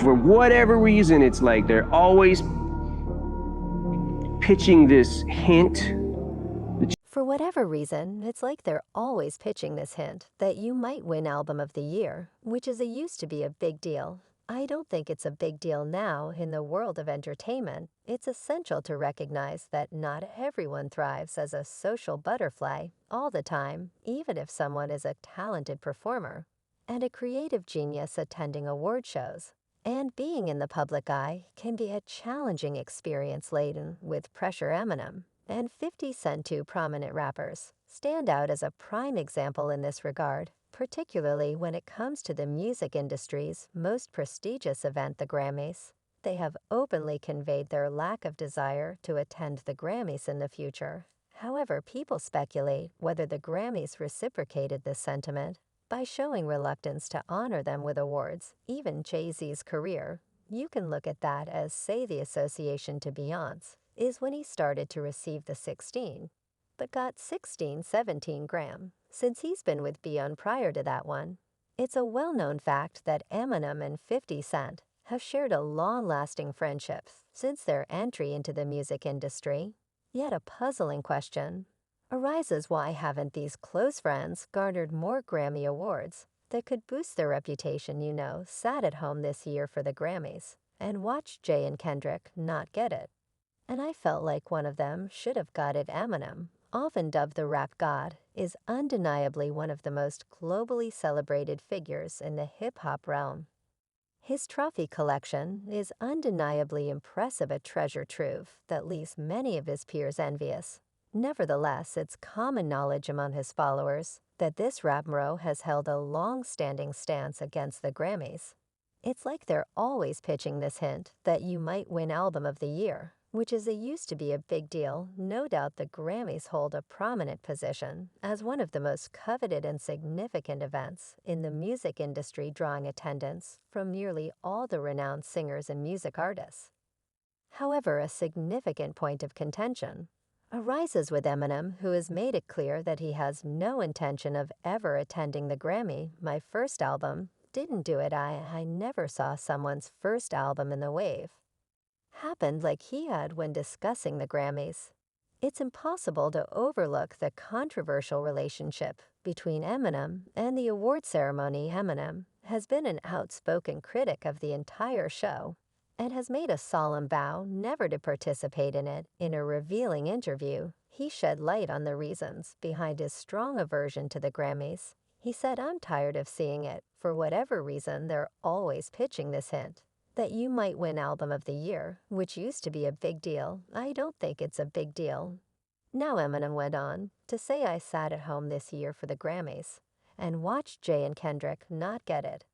For whatever reason, it's like they're always pitching this hint. For whatever reason, it's like they're always pitching this hint that you might win Album of the Year, which is a used to be a big deal. I don't think it's a big deal now in the world of entertainment. It's essential to recognize that not everyone thrives as a social butterfly all the time, even if someone is a talented performer and a creative genius attending award shows. And being in the public eye can be a challenging experience laden with pressure. Eminem and 50 Cent, two prominent rappers, stand out as a prime example in this regard, particularly when it comes to the music industry's most prestigious event, the Grammys. They have openly conveyed their lack of desire to attend the Grammys in the future. However, people speculate whether the Grammys reciprocated this sentiment by showing reluctance to honor them with awards. Even Jay-Z's career, you can look at that as, say, the association to Beyonce, is when he started to receive the 16, but got 17 gram, since he's been with Beyonce prior to that one. It's a well-known fact that Eminem and 50 Cent have shared a long-lasting friendship since their entry into the music industry. Yet a puzzling question arises: why haven't these close friends garnered more Grammy awards that could boost their reputation? Sat at home this year for the Grammys and watched Jay and Kendrick not get it. And I felt like one of them should have got it. Eminem, often dubbed the rap god, is undeniably one of the most globally celebrated figures in the hip-hop realm. His trophy collection is undeniably impressive, a treasure trove that leaves many of his peers envious. Nevertheless, it's common knowledge among his followers that this rap bro has held a long-standing stance against the Grammys. It's like they're always pitching this hint that you might win Album of the Year, which is a used to be a big deal. No doubt the Grammys hold a prominent position as one of the most coveted and significant events in the music industry, drawing attendance from nearly all the renowned singers and music artists. However, a significant point of contention arises with Eminem, who has made it clear that he has no intention of ever attending the Grammy. My first album didn't do it. I never saw someone's first album in the wave happened like he had when discussing the Grammys. It's impossible to overlook the controversial relationship between Eminem and the award ceremony. Eminem has been an outspoken critic of the entire show and has made a solemn vow never to participate in it. In a revealing interview, he shed light on the reasons behind his strong aversion to the Grammys. He said, "I'm tired of seeing it. For whatever reason, they're always pitching this hint that you might win Album of the Year, which used to be a big deal. I don't think it's a big deal." Now Eminem went on to say, "I sat at home this year for the Grammys and watched Jay and Kendrick not get it.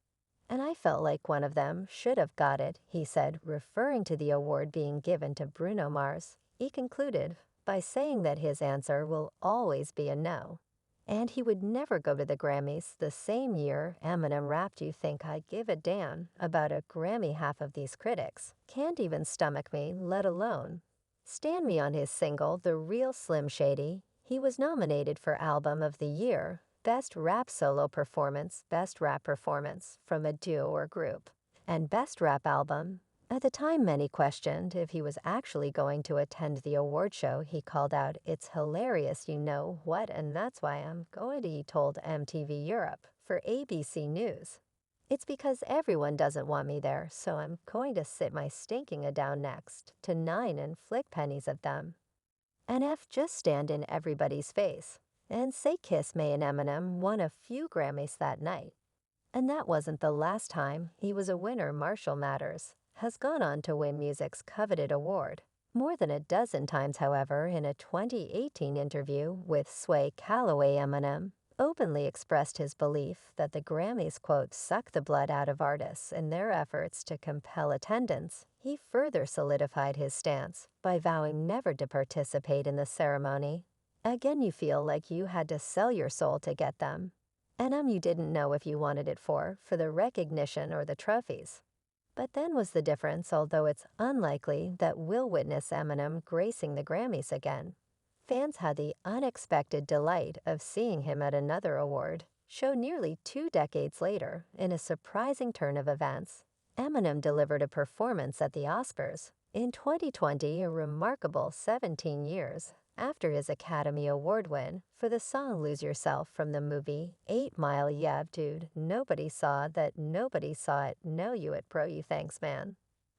And I felt like one of them should have got it," he said, referring to the award being given to Bruno Mars. He concluded by saying that his answer will always be a no, and he would never go to the Grammys. The same year, Eminem rapped, "You think I give a damn about a Grammy? Half of these critics can't even stomach me, let alone stand me." On his single, The Real Slim Shady, he was nominated for Album of the Year, Best Rap Solo Performance, Best Rap Performance from a Duo or Group, and Best Rap Album. At the time, many questioned if he was actually going to attend the award show. He called out, "It's hilarious, you know what, and that's why I'm going to," he told MTV Europe for ABC News. "It's because everyone doesn't want me there, so I'm going to sit my stinking a down next to 9 and flick pennies at them. And just stand in everybody's face and say kiss me." And Eminem won a few Grammys that night. And that wasn't the last time he was a winner. Marshall Mathers has gone on to win music's coveted award more than a dozen times. However, in a 2018 interview with Sway Calloway, Eminem openly expressed his belief that the Grammys, quote, "suck the blood out of artists in their efforts to compel attendance." He further solidified his stance by vowing never to participate in the ceremony. Again, you feel like you had to sell your soul to get them. And you didn't know if you wanted it for the recognition or the trophies. But then was the difference, although it's unlikely that we'll witness Eminem gracing the Grammys again. Fans had the unexpected delight of seeing him at another award show nearly 2 decades later. In a surprising turn of events, Eminem delivered a performance at the Oscars in 2020, a remarkable 17 years after his Academy Award win for the song Lose Yourself from the movie 8 Mile. Yeah, dude, nobody saw that, nobody saw it. No, you it, bro, you thanks, man.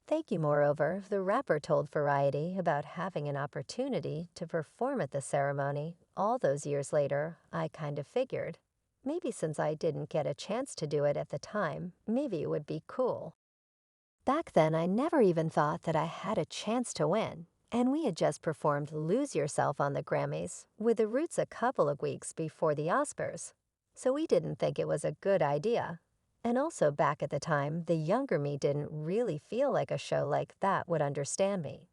Thank you. Moreover, the rapper told Variety about having an opportunity to perform at the ceremony. All those years later, I kind of figured, maybe since I didn't get a chance to do it at the time, maybe it would be cool. Back then, I never even thought that I had a chance to win. And we had just performed Lose Yourself on the Grammys, with the roots a couple of weeks before the Oscars. So we didn't think it was a good idea. And also back at the time, the younger me didn't really feel like a show like that would understand me.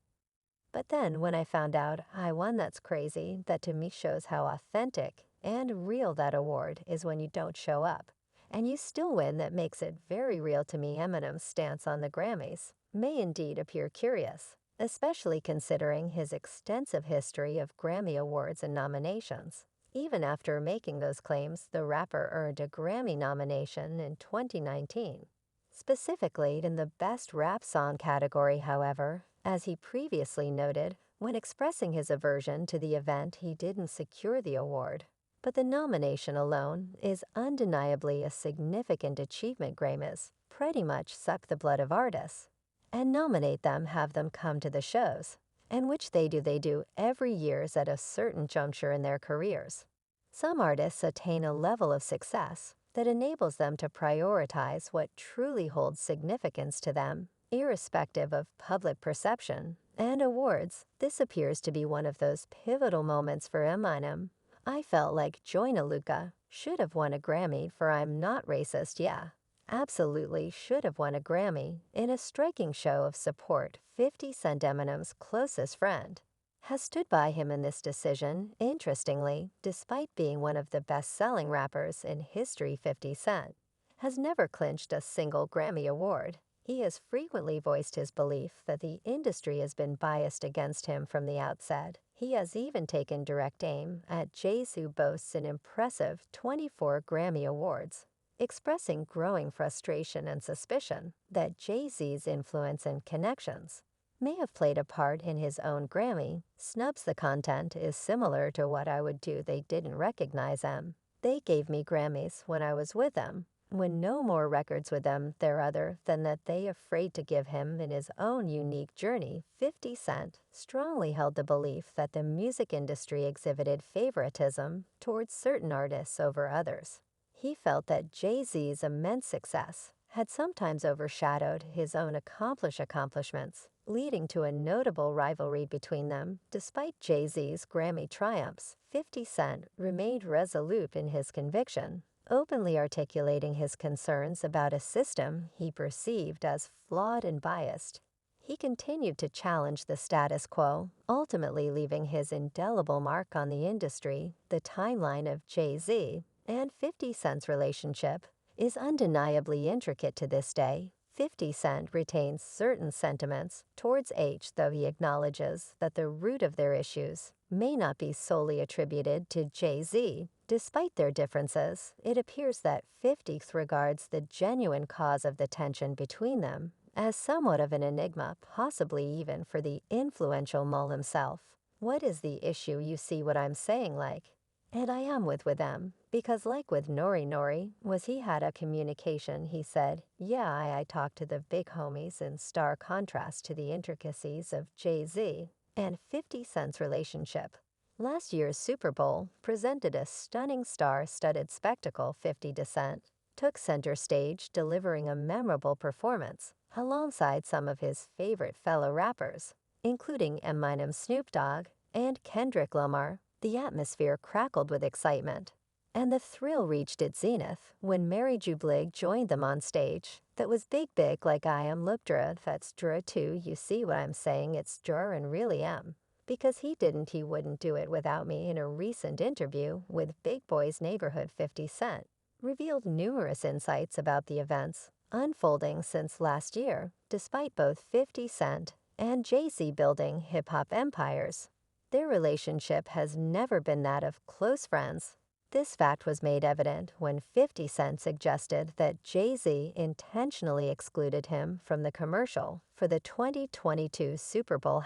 But then when I found out I won, that's crazy. That to me shows how authentic and real that award is when you don't show up. And you still win, that makes it very real to me. Eminem's stance on the Grammys may indeed appear curious, especially considering his extensive history of Grammy Awards and nominations. Even after making those claims, the rapper earned a Grammy nomination in 2019. Specifically in the Best Rap Song category, however, as he previously noted, when expressing his aversion to the event, he didn't secure the award. But the nomination alone is undeniably a significant achievement. Grammys pretty much suck the blood of artists and nominate them, have them come to the shows, and which they do every year at a certain juncture in their careers. Some artists attain a level of success that enables them to prioritize what truly holds significance to them, irrespective of public perception and awards. This appears to be one of those pivotal moments for Eminem. I felt like Joyner Lucas should have won a Grammy for I'm Not Racist. Yeah, absolutely should have won a Grammy. In a striking show of support, 50 Cent, Eminem's closest friend, has stood by him in this decision. Interestingly, despite being one of the best-selling rappers in history, 50 Cent has never clinched a single Grammy award. He has frequently voiced his belief that the industry has been biased against him from the outset. He has even taken direct aim at Jay-Z, who boasts an impressive 24 Grammy Awards, expressing growing frustration and suspicion that Jay-Z's influence and connections may have played a part in his own Grammy snubs. The content is similar to what I would do. They didn't recognize them. They gave me Grammys when I was with them, when no more records with them there other than that they afraid to give him in his own unique journey. 50 Cent strongly held the belief that the music industry exhibited favoritism towards certain artists over others. He felt that Jay-Z's immense success had sometimes overshadowed his own accomplishments, leading to a notable rivalry between them. Despite Jay-Z's Grammy triumphs, 50 Cent remained resolute in his conviction, openly articulating his concerns about a system he perceived as flawed and biased. He continued to challenge the status quo, ultimately leaving his indelible mark on the industry. The timeline of Jay-Z and 50 Cent's relationship is undeniably intricate to this day. 50 Cent retains certain sentiments towards H, though he acknowledges that the root of their issues may not be solely attributed to Jay-Z. Despite their differences, it appears that 50 regards the genuine cause of the tension between them as somewhat of an enigma, possibly even for the influential Mull himself. What is the issue? You see what I'm saying, like? And I am with them, because like with Nori, was he had a communication. He said, yeah, I talked to the big homies, in stark contrast to the intricacies of Jay-Z and 50 Cent's relationship. Last year's Super Bowl presented a stunning star-studded spectacle. 50 Cent took center stage, delivering a memorable performance alongside some of his favorite fellow rappers, including Eminem, Snoop Dogg, and Kendrick Lamar. The atmosphere crackled with excitement, and the thrill reached its zenith when Mary J. Blige joined them on stage. That was big like I am look dra, that's dra too. You see what I'm saying? It's dra and really am. Because he wouldn't do it without me. In a recent interview with Big Boy's Neighborhood, 50 Cent revealed numerous insights about the events unfolding since last year, despite both 50 Cent and Jay-Z building hip-hop empires. Their relationship has never been that of close friends. This fact was made evident when 50 Cent suggested that Jay-Z intentionally excluded him from the commercial for the 2022 Super Bowl